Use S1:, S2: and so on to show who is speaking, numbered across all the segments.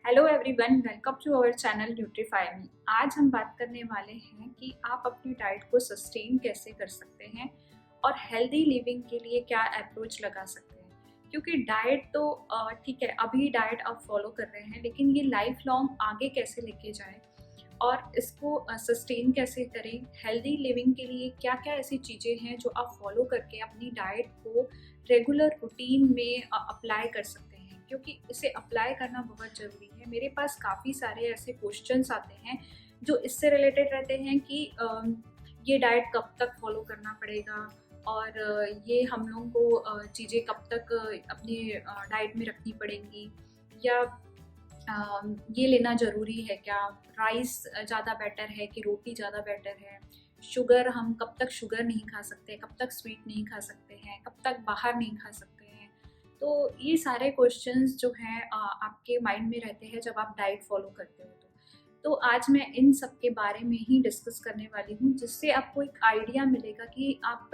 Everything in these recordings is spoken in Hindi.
S1: Hello everyone, welcome to our channel Nutrify Me. आज हम बात करने वाले हैं कि आप अपनी डाइट को सस्टेन कैसे कर सकते हैं और हेल्दी लिविंग के लिए क्या अप्रोच लगा सकते हैं। क्योंकि डाइट तो ठीक है, अभी डाइट आप फॉलो कर रहे हैं, लेकिन ये लाइफ लॉन्ग आगे कैसे लेके जाए और इसको सस्टेन कैसे करें। हेल्दी लिविंग के लिए क्या क्या ऐसी चीज़ें हैं जो आप फॉलो करके अपनी डाइट को रेगुलर रूटीन में अप्लाई कर सकते हैं, क्योंकि इसे अप्लाई करना बहुत ज़रूरी है। मेरे पास काफ़ी सारे ऐसे क्वेश्चंस आते हैं जो इससे रिलेटेड रहते हैं कि ये डाइट कब तक फॉलो करना पड़ेगा और ये हम लोगों को चीज़ें कब तक अपनी डाइट में रखनी पड़ेंगी, या ये लेना ज़रूरी है क्या, राइस ज़्यादा बेटर है कि रोटी ज़्यादा बेटर है, शुगर हम कब तक शुगर नहीं खा सकते, कब तक स्वीट नहीं खा सकते हैं, कब तक बाहर नहीं खा सकते हैं। तो ये सारे क्वेश्चंस जो हैं आपके माइंड में रहते हैं जब आप डाइट फॉलो करते हो। तो आज मैं इन सब के बारे में ही डिस्कस करने वाली हूँ, जिससे आपको एक आइडिया मिलेगा कि आप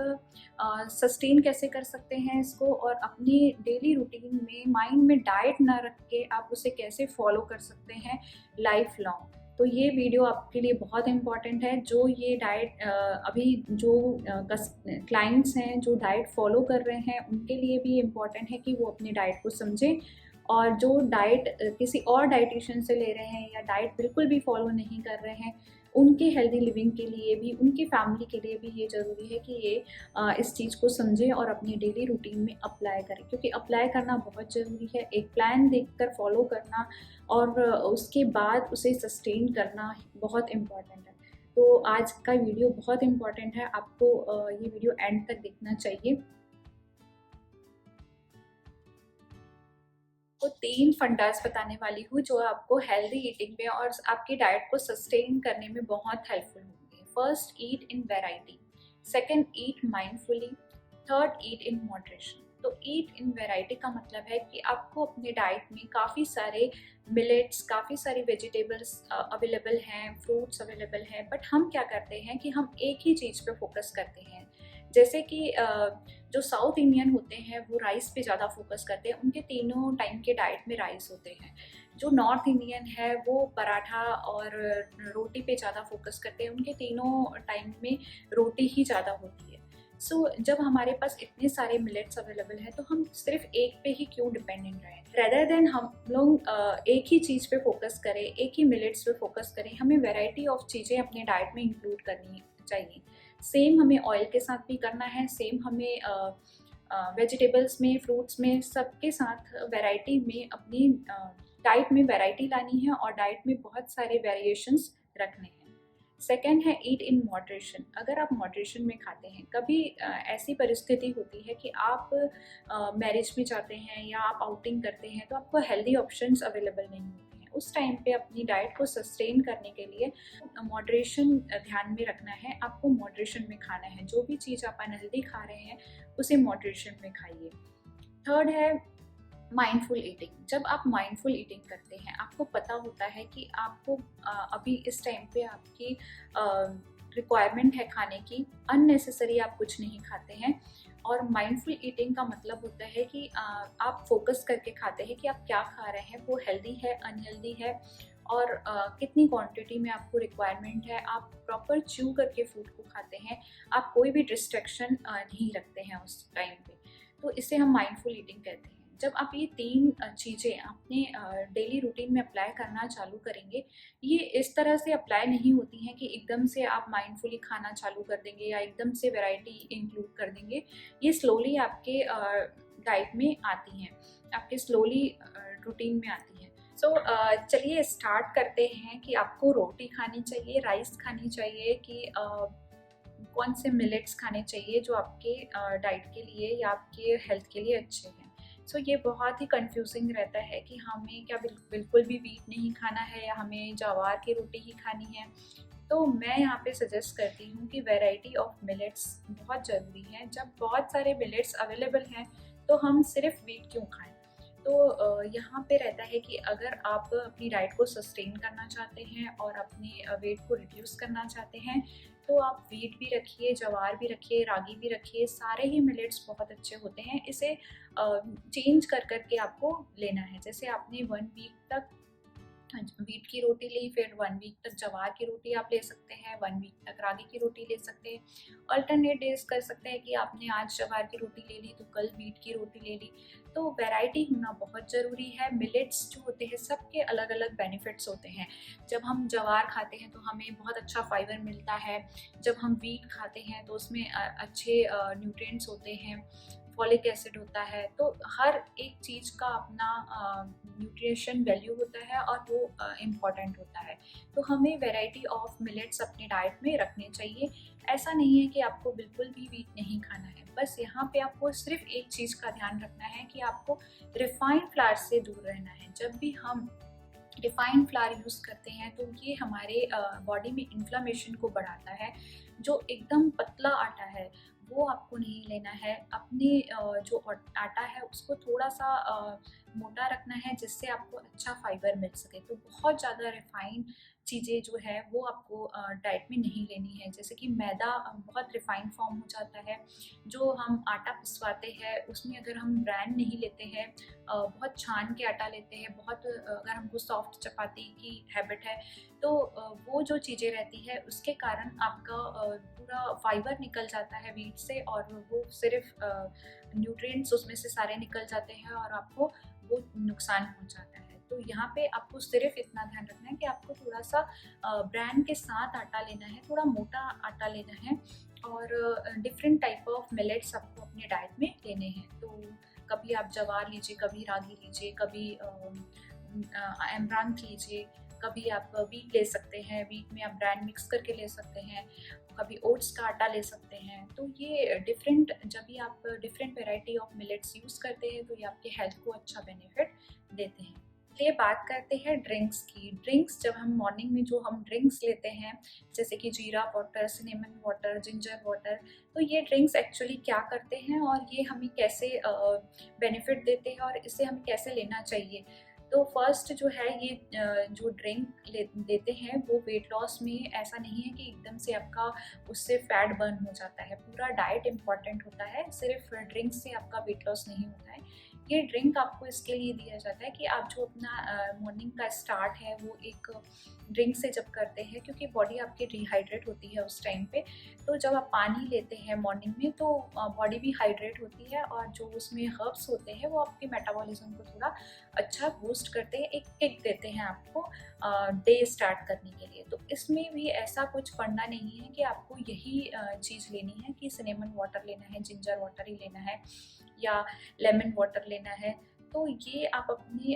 S1: सस्टेन कैसे कर सकते हैं इसको, और अपनी डेली रूटीन में माइंड में डाइट ना रख के आप उसे कैसे फॉलो कर सकते हैं लाइफ लॉन्ग। तो ये वीडियो आपके लिए बहुत इम्पॉर्टेंट है। जो ये डाइट अभी जो क्लाइंट्स हैं जो डाइट फॉलो कर रहे हैं, उनके लिए भी इम्पॉर्टेंट है कि वो अपनी डाइट को समझें, और जो डाइट किसी और डाइटिशियन से ले रहे हैं या डाइट बिल्कुल भी फॉलो नहीं कर रहे हैं, उनके हेल्दी लिविंग के लिए भी, उनकी फैमिली के लिए भी ये ज़रूरी है कि ये इस चीज़ को समझें और अपनी डेली रूटीन में अप्लाई करें, क्योंकि अप्लाई करना बहुत ज़रूरी है। एक प्लान देखकर फॉलो करना और उसके बाद उसे सस्टेन करना बहुत इम्पॉर्टेंट है। तो आज का वीडियो बहुत इम्पॉर्टेंट है, आपको ये वीडियो एंड तक देखना चाहिए। तो 3 फंडास बताने वाली हूँ जो आपको हेल्दी ईटिंग में और आपकी डाइट को सस्टेन करने में बहुत हेल्पफुल होंगे। First, eat in variety. Second, eat mindfully. Third, eat in moderation. तो ईट इन वैरायटी का मतलब है कि आपको अपने डाइट में काफ़ी सारे मिलेट्स, काफ़ी सारी वेजिटेबल्स अवेलेबल हैं, फ्रूट्स अवेलेबल हैं, बट हम क्या करते हैं कि हम एक ही चीज़ पे फोकस करते हैं। जैसे कि जो साउथ इंडियन होते हैं वो राइस पे ज़्यादा फोकस करते हैं, उनके तीनों टाइम के डाइट में राइस होते हैं। जो नॉर्थ इंडियन है वो पराठा और रोटी पे ज़्यादा फोकस करते हैं, उनके तीनों टाइम में रोटी ही ज़्यादा होती है। जब हमारे पास इतने सारे मिलेट्स अवेलेबल हैं, तो हम सिर्फ एक पे ही क्यों डिपेंडेंट रहें, रेदर देन हम लोग एक ही चीज़ पे फोकस करें, एक ही मिलेट्स पे फोकस करें। हमें वैरायटी ऑफ चीज़ें अपने डाइट में इंक्लूड करनी चाहिए। सेम हमें ऑयल के साथ भी करना है, सेम हमें वेजिटेबल्स में, फ्रूट्स में, सबके साथ वैरायटी में अपनी डाइट में वैरायटी लानी है और डाइट में बहुत सारे वेरिएशंस रखने हैं। सेकेंड है ईट इन मॉडरेशन। अगर आप मॉडरेशन में खाते हैं, कभी ऐसी परिस्थिति होती है कि आप मैरिज में जाते हैं या आप आउटिंग करते हैं, तो आपको हेल्दी ऑप्शंस अवेलेबल नहीं होते हैं। उस टाइम पे अपनी डाइट को सस्टेन करने के लिए मॉडरेशन ध्यान में रखना है। आपको मॉडरेशन में खाना है, जो भी चीज़ आप अनहेल्दी खा रहे हैं उसे मॉडरेशन में खाइए। थर्ड है माइंडफुल ईटिंग। जब आप माइंडफुल ईटिंग करते हैं, आपको पता होता है कि आपको अभी इस टाइम पे आपकी रिक्वायरमेंट है खाने की, अननेसेसरी आप कुछ नहीं खाते हैं। और माइंडफुल ईटिंग का मतलब होता है कि आप फोकस करके खाते हैं कि आप क्या खा रहे हैं, वो हेल्दी है, अनहेल्दी है, और कितनी क्वांटिटी में आपको रिक्वायरमेंट है। आप प्रॉपर च्यू करके फूड को खाते हैं, आप कोई भी डिस्ट्रैक्शन नहीं रखते हैं उस टाइम पे। तो इसे हम माइंडफुल ईटिंग कहते हैं। जब आप ये 3 चीज़ें अपने डेली रूटीन में अप्लाई करना चालू करेंगे, ये इस तरह से अप्लाई नहीं होती हैं कि एकदम से आप माइंडफुली खाना चालू कर देंगे या एकदम से वैरायटी इंक्लूड कर देंगे। ये स्लोली आपके डाइट में आती हैं, आपके स्लोली रूटीन में आती हैं। चलिए स्टार्ट करते हैं कि आपको रोटी खानी चाहिए, राइस खानी चाहिए, कि कौन से मिलेट्स खाने चाहिए जो आपके डाइट के लिए या आपके हेल्थ के लिए अच्छे हैं। ये बहुत ही कंफ्यूजिंग रहता है कि हमें क्या बिल्कुल भी व्हीट नहीं खाना है या हमें ज्वार की रोटी ही खानी है। तो मैं यहाँ पे सजेस्ट करती हूँ कि वैरायटी ऑफ मिलेट्स बहुत ज़रूरी है। जब बहुत सारे मिलेट्स अवेलेबल हैं, तो हम सिर्फ व्हीट क्यों खाएं। तो यहाँ पे रहता है कि अगर आप अपनी डाइट को सस्टेन करना चाहते हैं और अपने वेट को रिड्यूस करना चाहते हैं, तो आप व्हीट भी रखिए, ज्वार भी रखिए, रागी भी रखिए, सारे ही मिलेट्स बहुत अच्छे होते हैं। इसे चेंज कर करके आपको लेना है। जैसे आपने 1 वीक तक वीट की रोटी ली, फिर 1 वीक तक जवार की रोटी आप ले सकते हैं, 1 वीक तक रागी की रोटी ले सकते हैं। अल्टरनेट डेज कर सकते हैं कि आपने आज जवार की रोटी ले ली तो कल वीट की रोटी ले ली। तो वैरायटी होना बहुत ज़रूरी है। मिलेट्स जो होते हैं सबके अलग अलग बेनिफिट्स होते हैं। जब हम जवार खाते हैं तो हमें बहुत अच्छा फाइबर मिलता है। जब हम वीट खाते हैं तो उसमें अच्छे न्यूट्रिएंट्स होते हैं, फॉलिक एसिड होता है। तो हर एक चीज़ का अपना न्यूट्रिशन वैल्यू होता है और वो इम्पॉर्टेंट होता है। तो हमें वैरायटी ऑफ मिलेट्स अपनी डाइट में रखने चाहिए। ऐसा नहीं है कि आपको बिल्कुल भी वीट नहीं खाना है, बस यहाँ पे आपको सिर्फ एक चीज़ का ध्यान रखना है कि आपको रिफाइंड फ्लावर से दूर रहना है। जब भी हम रिफाइंड फ्लावर यूज़ करते हैं तो ये हमारे बॉडी में इन्फ्लामेशन को बढ़ाता है। जो एकदम पतला आटा है वो आपको नहीं लेना है। अपने जो आटा है उसको थोड़ा सा मोटा रखना है जिससे आपको अच्छा फाइबर मिल सके। तो बहुत ज़्यादा रिफाइंड चीज़ें जो है वो आपको डाइट में नहीं लेनी है। जैसे कि मैदा बहुत रिफाइंड फॉर्म हो जाता है। जो हम आटा पिसवाते हैं उसमें अगर हम ब्रांड नहीं लेते हैं, बहुत छान के आटा लेते हैं, बहुत अगर हमको सॉफ्ट चपाती की हैबिट है तो वो जो चीज़ें रहती है उसके कारण आपका पूरा फाइबर निकल जाता है वीट से और वो सिर्फ न्यूट्रिएंट्स उसमें से सारे निकल जाते हैं और आपको वो नुकसान पहुंचाता है। तो यहाँ पे आपको सिर्फ इतना ध्यान रखना है कि आपको थोड़ा सा ब्रांड के साथ आटा लेना है, थोड़ा मोटा आटा लेना है और डिफरेंट टाइप ऑफ मिलेट्स आपको अपने डाइट में लेने हैं। तो कभी आप जवार लीजिए, कभी रागी लीजिए, कभी एमरांथ लीजिए, कभी आप वीट ले सकते हैं, वीट में आप ब्रांड मिक्स करके ले सकते हैं, कभी ओट्स का आटा ले सकते हैं। तो ये डिफरेंट, जब भी आप different variety of millets use करते हैं तो ये आपके हेल्थ को अच्छा बेनिफिट देते हैं। चलिए बात करते हैं ड्रिंक्स की। ड्रिंक्स, जब हम मॉर्निंग में जो हम ड्रिंक्स लेते हैं जैसे कि जीरा water, cinnamon water, ginger water, तो ये ड्रिंक्स एक्चुअली क्या करते हैं और ये हमें कैसे बेनिफिट देते हैं और इसे हमें कैसे लेना चाहिए। तो फर्स्ट जो है ये जो ड्रिंक देते हैं वो वेट लॉस में ऐसा नहीं है कि एकदम से आपका उससे फैट बर्न हो जाता है। पूरा डाइट इम्पॉर्टेंट होता है, सिर्फ ड्रिंक से आपका वेट लॉस नहीं होता है। ये ड्रिंक आपको इसके लिए दिया जाता है कि आप जो अपना मॉर्निंग का स्टार्ट है वो एक ड्रिंक से जब करते हैं, क्योंकि बॉडी आपकी डिहाइड्रेट होती है उस टाइम पे। तो जब आप पानी लेते हैं मॉर्निंग में तो बॉडी भी हाइड्रेट होती है और जो उसमें हर्ब्स होते हैं वो आपके मेटाबॉलिज्म को थोड़ा अच्छा बूस्ट करते हैं, एक किक देते हैं आपको डे स्टार्ट करने के लिए। तो इसमें भी ऐसा कुछ पढ़ना नहीं है कि आपको यही चीज़ लेनी है कि सिनेमन वाटर लेना है, जिंजर वाटर ही लेना है या लेमन वाटर लेना है। तो ये आप अपने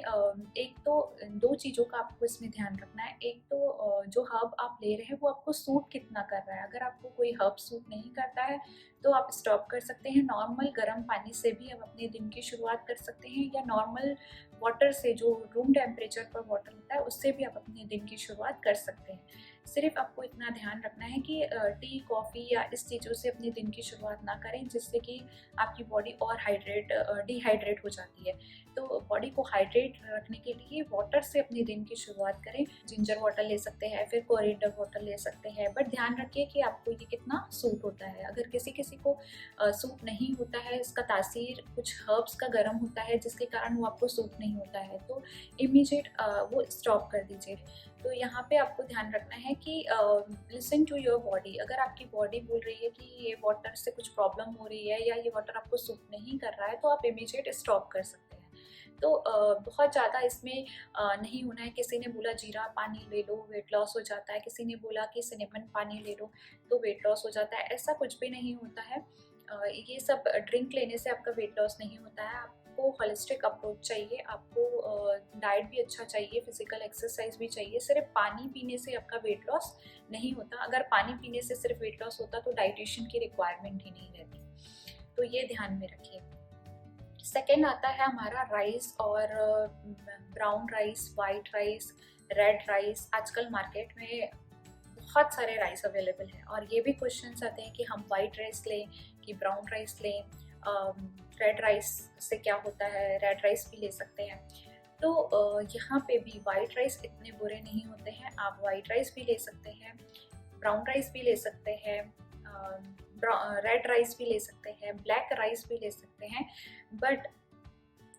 S1: एक तो 2 चीज़ों का आपको इसमें ध्यान रखना है। एक तो जो हर्ब आप ले रहे हैं वो आपको सूट कितना कर रहा है। अगर आपको कोई हर्ब सूट नहीं करता है तो आप स्टॉप कर सकते हैं। नॉर्मल गर्म पानी से भी आप अपने दिन की शुरुआत कर सकते हैं या नॉर्मल वाटर से, जो रूम टेम्परेचर पर वाटर होता है, उससे भी आप अपने दिन की शुरुआत कर सकते हैं। सिर्फ आपको इतना ध्यान रखना है कि टी, कॉफ़ी या इस चीज़ों से अपने दिन की शुरुआत ना करें जिससे कि आपकी बॉडी और डिहाइड्रेट हो जाती है। तो बॉडी को हाइड्रेट रखने के लिए वाटर से अपने दिन की शुरुआत करें। जिंजर वाटर ले सकते हैं, फिर कोरिएंडर वाटर ले सकते हैं, बट ध्यान रखिए कि आपको ये कितना सूट होता है। अगर किसी किसी को सूट नहीं होता है, इसका तासीर कुछ हर्ब्स का गर्म होता है जिसके कारण वो आपको सूट नहीं होता है, तो इमीडिएट वो स्टॉप कर दीजिए। तो यहाँ पे आपको ध्यान रखना है कि लिसन टू योर बॉडी। अगर आपकी बॉडी बोल रही है कि ये वाटर से कुछ प्रॉब्लम हो रही है या ये वाटर आपको सूट नहीं कर रहा है तो आप इमीडिएट स्टॉप कर सकते हैं। तो बहुत ज़्यादा इसमें नहीं होना है। किसी ने बोला जीरा पानी ले लो वेट लॉस हो जाता है, किसी ने बोला कि सिनेमन पानी ले लो तो वेट लॉस हो जाता है, ऐसा कुछ भी नहीं होता है। ये सब ड्रिंक लेने से आपका वेट लॉस नहीं होता है। आपको होलिस्टिक अप्रोच चाहिए, आपको डाइट भी अच्छा चाहिए, फिजिकल एक्सरसाइज भी चाहिए। सिर्फ पानी पीने से आपका वेट लॉस नहीं होता। अगर पानी पीने से सिर्फ वेट लॉस होता तो डाइटिशियन की रिक्वायरमेंट ही नहीं रहती। तो ये ध्यान में रखिए। सेकेंड आता है हमारा राइस, और brown rice, white rice, red rice. आजकल मार्केट में बहुत सारे राइस अवेलेबल हैं और ये भी क्वेश्चंस आते हैं कि हम वाइट राइस लें कि ब्राउन राइस लें, रेड राइस से क्या होता है, रेड राइस भी ले सकते हैं। तो यहाँ पे भी वाइट राइस इतने बुरे नहीं होते हैं। आप वाइट राइस भी ले सकते हैं, ब्राउन राइस भी ले सकते हैं, रेड राइस भी ले सकते हैं, ब्लैक राइस भी ले सकते हैं। बट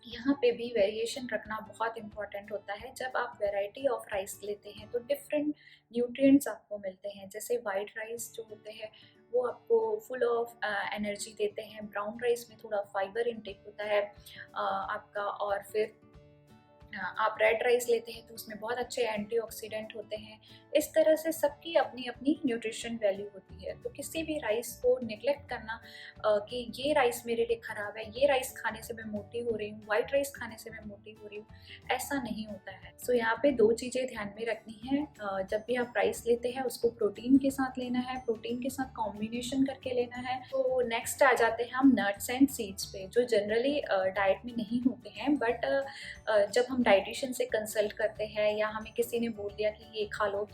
S1: यहाँ पे भी वेरिएशन रखना बहुत इंपॉर्टेंट होता है। जब आप वैरायटी ऑफ राइस लेते हैं तो डिफरेंट न्यूट्रिएंट्स आपको मिलते हैं। जैसे वाइट राइस जो होते हैं वो आपको फुल ऑफ एनर्जी देते हैं, ब्राउन राइस में थोड़ा फाइबर इनटेक होता है आपका, और फिर आप रेड राइस लेते हैं तो उसमें बहुत अच्छे एंटीऑक्सीडेंट होते हैं। इस तरह से सबकी अपनी अपनी न्यूट्रिशन वैल्यू होती है। तो किसी भी राइस को निगलेक्ट करना कि ये राइस मेरे लिए ख़राब है, ये राइस खाने से मैं मोटी हो रही हूँ, वाइट राइस खाने से मैं मोटी हो रही हूँ, ऐसा नहीं होता है। सो यहाँ पे 2 चीज़ें ध्यान में रखनी है। जब भी आप राइस लेते हैं उसको प्रोटीन के साथ लेना है, प्रोटीन के साथ कॉम्बिनेशन करके लेना है। तो नेक्स्ट आ जाते हैं हम नट्स एंड सीड्स पे, जो जनरली डाइट में नहीं होते हैं, बट जब हम डाइटिशियन से कंसल्ट करते हैं या हमें किसी ने बोल दिया कि ये खा लो,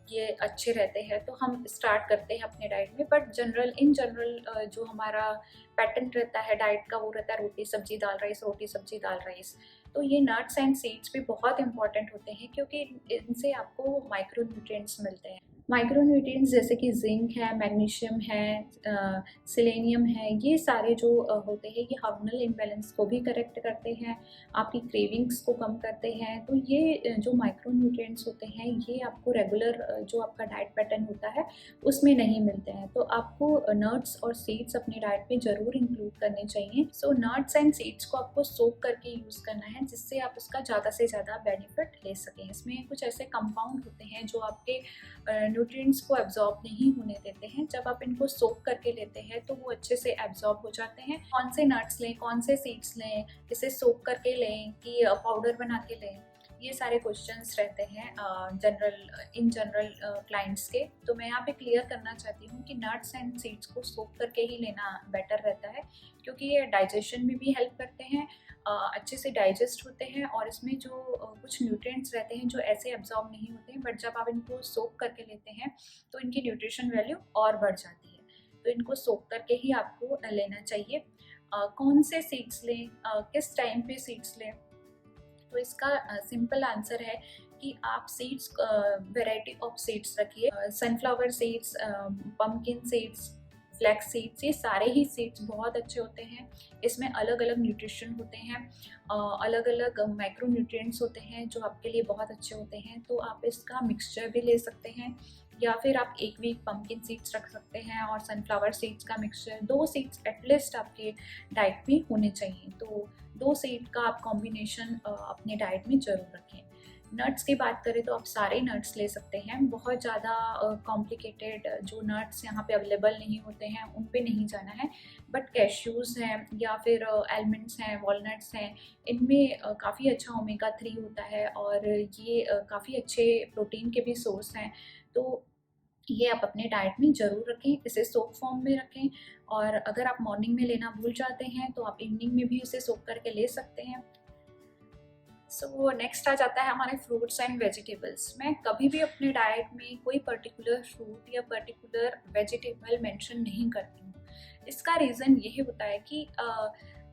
S1: ये अच्छे रहते हैं, तो हम स्टार्ट करते हैं अपने डाइट में। बट इन जनरल जो हमारा पैटर्न रहता है डाइट का वो रहता है रोटी सब्जी दाल राइस, रोटी सब्जी दाल राइस। तो ये नट्स एंड सीड्स भी बहुत इंपॉर्टेंट होते हैं क्योंकि इनसे आपको माइक्रो न्यूट्रिएंट्स मिलते हैं। माइक्रो न्यूट्रिएंट्स जैसे कि जिंक है, मैग्नीशियम है, सेलेनियम है, ये सारे जो होते हैं ये हार्मोनल इम्बैलेंस को भी करेक्ट करते हैं, आपकी क्रेविंग्स को कम करते हैं। तो ये जो माइक्रो न्यूट्रिएंट्स होते हैं ये आपको रेगुलर जो आपका डाइट पैटर्न होता है उसमें नहीं मिलते हैं। तो आपको नट्स और सीड्स अपने डाइट में ज़रूर इंक्लूड करने चाहिए। सो नट्स एंड सीड्स को आपको सोक करके यूज़ करना है जिससे आप उसका ज़्यादा से ज़्यादा बेनिफिट ले सकें। इसमें कुछ ऐसे कंपाउंड होते हैं जो आपके न्यूट्रिएंट्स को एब्जॉर्ब नहीं होने देते हैं। जब आप इनको सोक करके लेते हैं तो वो अच्छे से एब्जॉर्ब हो जाते हैं। कौन से नट्स लें, कौन से सीड्स लें, इसे सोक करके लें कि पाउडर बना के लें, ये सारे क्वेश्चंस रहते हैं इन जनरल क्लाइंट्स के। तो मैं यहाँ पे क्लियर करना चाहती हूँ कि नट्स एंड सीड्स को सोक करके ही लेना बेटर रहता है क्योंकि ये डाइजेशन में भी हेल्प करते हैं, अच्छे से डाइजेस्ट होते हैं, और इसमें जो कुछ न्यूट्रिएंट्स रहते हैं जो ऐसे एब्जॉर्ब नहीं होते हैं, बट जब आप इनको सोक करके लेते हैं तो इनकी न्यूट्रिशन वैल्यू और बढ़ जाती है। तो इनको सोक करके ही आपको लेना चाहिए। कौन से सीड्स लें, किस टाइम पे सीड्स लें, तो इसका सिंपल आंसर है कि आप सीड्स वैरायटी ऑफ सीड्स रखिए। Sunflower seeds, pumpkin seeds, flax seeds, ये सारे ही सीड्स बहुत अच्छे होते हैं। इसमें अलग अलग न्यूट्रिशन होते हैं, अलग अलग माइक्रो न्यूट्रिएंट्स होते हैं जो आपके लिए बहुत अच्छे होते हैं। तो आप इसका मिक्सचर भी ले सकते हैं या फिर आप एक वीक पम्पकिन सीड्स रख सकते हैं और सनफ्लावर सीड्स का मिक्सचर। 2 सीड्स एटलीस्ट आपके डाइट में होने चाहिए। तो 2 सीड का आप कॉम्बिनेशन अपने डाइट में ज़रूर रखें। नट्स की बात करें तो आप सारे नट्स ले सकते हैं। बहुत ज़्यादा कॉम्प्लिकेटेड जो नट्स यहाँ पे अवेलेबल नहीं होते हैं उन पे नहीं जाना है, बट कैश्यूज़ हैं या फिर आलमंड्स हैं, वॉलनट्स हैं, इनमें काफ़ी अच्छा ओमेगा 3 होता है और ये काफ़ी अच्छे प्रोटीन के भी सोर्स हैं। तो ये आप अपने डाइट में ज़रूर रखें, इसे सोप फॉर्म में रखें, और अगर आप मॉर्निंग में लेना भूल जाते हैं तो आप इवनिंग में भी इसे सोप करके ले सकते हैं। सो नेक्स्ट आ जाता है हमारे फ्रूट्स एंड वेजिटेबल्स। मैं कभी भी अपने डाइट में कोई पर्टिकुलर फ्रूट या पर्टिकुलर वेजिटेबल मेंशन नहीं करती हूँ। इसका रीज़न यही होता है कि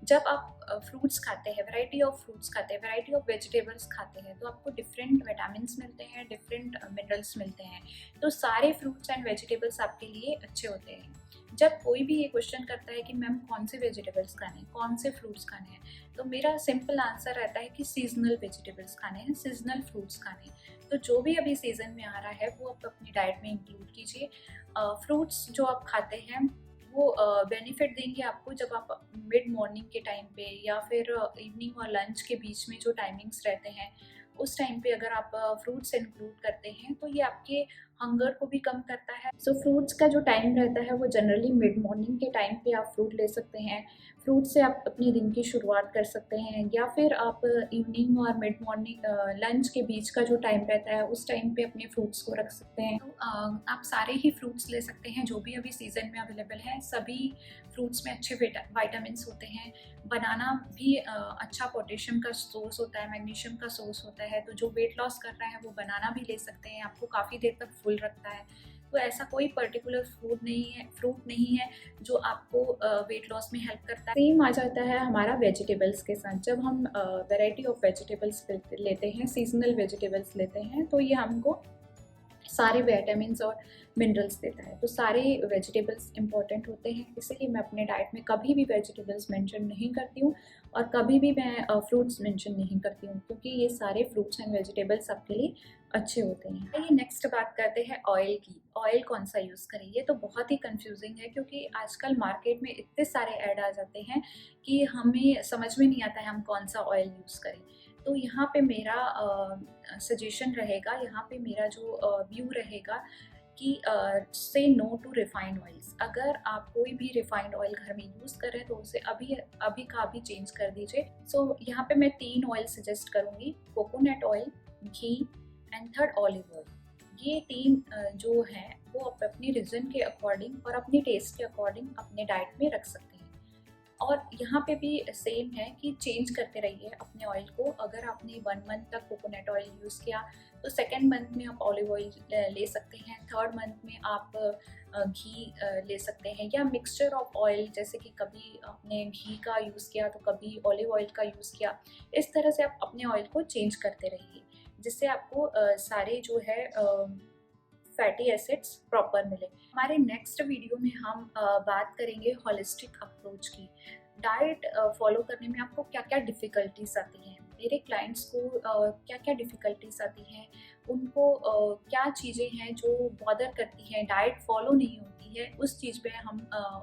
S1: जब आप फ्रूट्स खाते हैं, वैरायटी ऑफ फ्रूट्स खाते हैं, वैरायटी ऑफ वेजिटेबल्स खाते हैं, तो आपको डिफरेंट विटामिन्स मिलते हैं, डिफरेंट मिनरल्स मिलते हैं। तो सारे फ्रूट्स एंड वेजिटेबल्स आपके लिए अच्छे होते हैं। जब कोई भी ये क्वेश्चन करता है कि मैम कौन से वेजिटेबल्स खाने हैं, कौन से फ्रूट्स खाने हैं, तो मेरा सिंपल आंसर रहता है कि सीजनल वेजिटेबल्स खाने हैं, सीजनल फ्रूट्स खाने हैं। तो जो भी अभी सीज़न में आ रहा है वो आप अपनी डाइट में इंक्लूड कीजिए। फ्रूट्स जो आप खाते हैं वो बेनिफिट देंगे आपको जब आप मिड मॉर्निंग के टाइम पे या फिर इवनिंग और लंच के बीच में जो टाइमिंग्स रहते हैं उस टाइम पे अगर आप फ्रूट्स इंक्लूड करते हैं तो ये आपके हंगर को भी कम करता है। सो फ्रूट्स का जो टाइम रहता है वो जनरली मिड मॉर्निंग के टाइम पे आप फ्रूट ले सकते हैं। फ्रूट से आप अपने दिन की शुरुआत कर सकते हैं, या फिर आप इवनिंग और मिड मॉर्निंग लंच के बीच का जो टाइम रहता है उस टाइम पे अपने फ्रूट्स को रख सकते हैं। तो आप सारे ही फ्रूट्स ले सकते हैं जो भी अभी सीज़न में अवेलेबल है। सभी फ्रूट्स में अच्छे विटामिन्स होते हैं। बनाना भी अच्छा पोटेशियम का सोर्स होता है, मैग्नीशियम का सोर्स होता है। तो जो वेट लॉस कर रहा है वो बनाना भी ले सकते हैं, आपको काफ़ी देर तक फुल रखता है। तो ऐसा कोई पर्टिकुलर फ्रूट नहीं है जो आपको वेट लॉस में हेल्प करता है। सेम आ जाता है हमारा वेजिटेबल्स के साथ। जब हम वैरायटी ऑफ वेजिटेबल्स लेते हैं, सीजनल वेजिटेबल्स लेते हैं, तो ये हमको सारे विटामिन्स और मिनरल्स देता है। तो सारे वेजिटेबल्स इंपॉर्टेंट होते हैं, इसीलिए मैं अपने डाइट में कभी भी वेजिटेबल्स मेंशन नहीं करती हूँ। और कभी भी मैं फ्रूट्स मेंशन नहीं करती हूँ, क्योंकि ये सारे फ्रूट्स एंड वेजिटेबल्स आपके लिए अच्छे होते हैं। आइए नेक्स्ट बात करते हैं ऑयल की। ऑयल कौन सा यूज़ करें, ये तो बहुत ही कंफ्यूजिंग है, क्योंकि आजकल मार्केट में इतने सारे ऐड आ जाते हैं कि हमें समझ में नहीं आता है हम कौन सा ऑयल यूज़ करें। तो यहाँ पे मेरा सजेशन रहेगा, यहाँ पे मेरा जो व्यू रहेगा कि से नो टू रिफाइंड ऑयल्स। अगर आप कोई भी रिफाइंड ऑयल घर में यूज़ कर रहे हैं तो उसे अभी अभी का अभी चेंज कर दीजिए। सो यहाँ पे मैं 3 ऑयल सजेस्ट करूँगी, coconut oil, ghee and third olive oil. ये 3 जो हैं वो आप अपनी रीजन के अकॉर्डिंग और अपनी टेस्ट के अकॉर्डिंग अपने डाइट में रख सकते हैं। और यहाँ पे भी सेम है कि चेंज करते रहिए अपने ऑयल को। अगर आपने 1 मंथ तक कोकोनट ऑयल यूज़ किया तो सेकेंड मंथ में आप ऑलिव ऑयल ले सकते हैं, थर्ड मंथ में आप घी ले सकते हैं, या मिक्सचर ऑफ ऑयल, जैसे कि कभी आपने घी का यूज़ किया तो कभी ऑलिव ऑयल का यूज़ किया। इस तरह से आप अपने ऑयल को चेंज करते रहिए, जिससे आपको सारे जो है फैटी एसिड्स प्रॉपर मिले। हमारे नेक्स्ट वीडियो में हम बात करेंगे होलिस्टिक अप्रोच की। डाइट फॉलो करने में आपको क्या क्या डिफ़िकल्टीज आती हैं, मेरे क्लाइंट्स को क्या क्या डिफ़िकल्टीज आती हैं, उनको क्या चीज़ें हैं जो बॉदर करती हैं, डाइट फॉलो नहीं होती है, उस चीज़ पे हम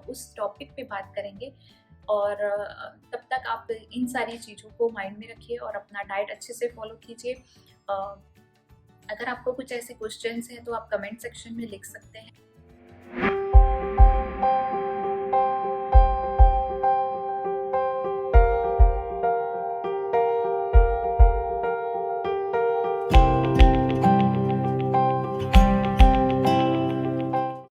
S1: उस टॉपिक पे बात करेंगे। और तब तक आप इन सारी चीज़ों को माइंड में रखिए और अपना डाइट अच्छे से फॉलो कीजिए। अगर आपको कुछ ऐसे क्वेश्चंस हैं तो आप कमेंट सेक्शन में लिख सकते हैं।